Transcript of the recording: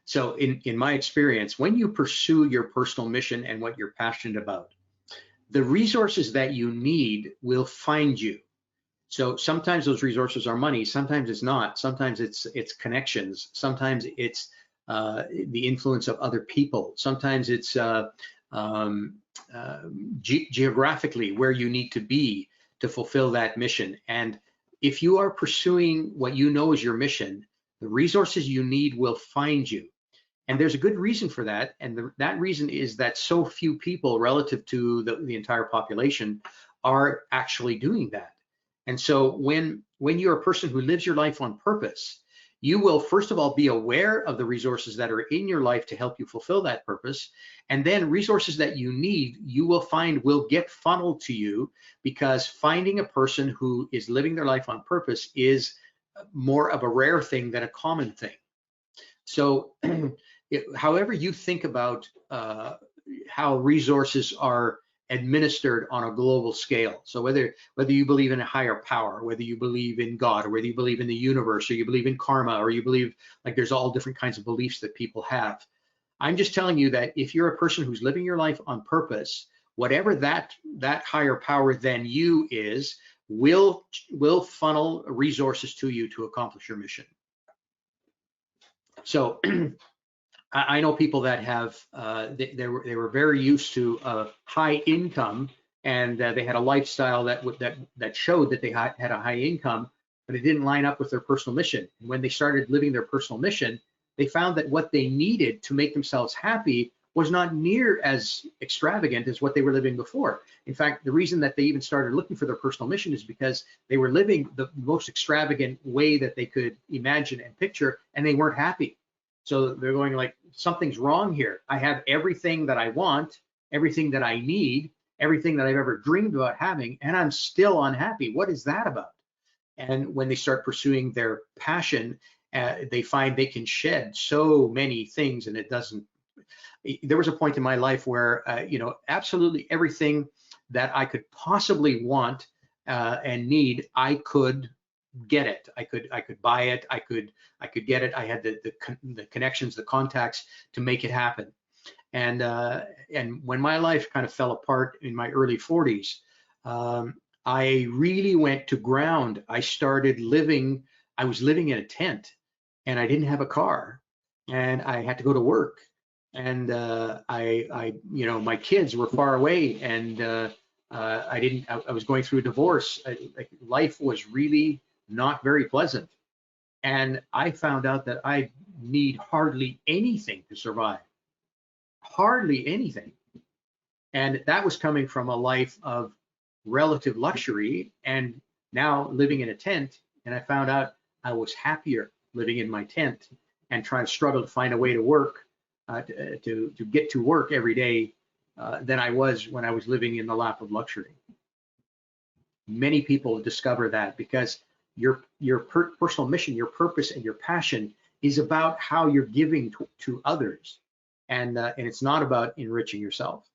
So in my experience, when you pursue your personal mission and what you're passionate about, the resources that you need will find you. So sometimes those resources are money, sometimes it's not, sometimes it's connections, sometimes it's the influence of other people, sometimes it's geographically where you need to be to fulfill that mission. And if you are pursuing what you know is your mission, the resources you need will find you. And there's a good reason for that. And that reason is that so few people relative to the entire population are actually doing that. And so when you're a person who lives your life on purpose, you will first of all be aware of the resources that are in your life to help you fulfill that purpose. And then resources that you need, you will find will get funneled to you, because finding a person who is living their life on purpose is more of a rare thing than a common thing. So however you think about how resources are administered on a global scale, so whether you believe in a higher power, whether you believe in God, or whether you believe in the universe, or you believe in karma, or you believe, like, there's all different kinds of beliefs that people have. I'm just telling you that if you're a person who's living your life on purpose, whatever that higher power than you is, will funnel resources to you to accomplish your mission. So I know people that have they were very used to high income, and they had a lifestyle that showed that they had a high income, but it didn't line up with their personal mission. And when they started living their personal mission, they found that what they needed to make themselves happy was not near as extravagant as what they were living before. In fact, the reason that they even started looking for their personal mission is because they were living the most extravagant way that they could imagine and picture, and they weren't happy. So they're going like, something's wrong here. I have everything that I want, everything that I need, everything that I've ever dreamed about having, and I'm still unhappy. What is that about? And when they start pursuing their passion, they find they can shed so many things, and it doesn't. There was a point in my life where, absolutely everything that I could possibly want and need, I could get it. I could buy it. I could get it. I had the connections, the contacts to make it happen. And when my life kind of fell apart in my early 40s, I really went to ground. I was living in a tent, and I didn't have a car, and I had to go to work. And my kids were far away, and I was going through a divorce. Life was really not very pleasant. And I found out that I need hardly anything to survive. Hardly anything. And that was coming from a life of relative luxury, and now living in a tent. And I found out I was happier living in my tent and trying to struggle to find a way to work, to get to work every day, than I was when I was living in the lap of luxury. Many people discover that because your personal mission, your purpose, and your passion is about how you're giving to others, and it's not about enriching yourself.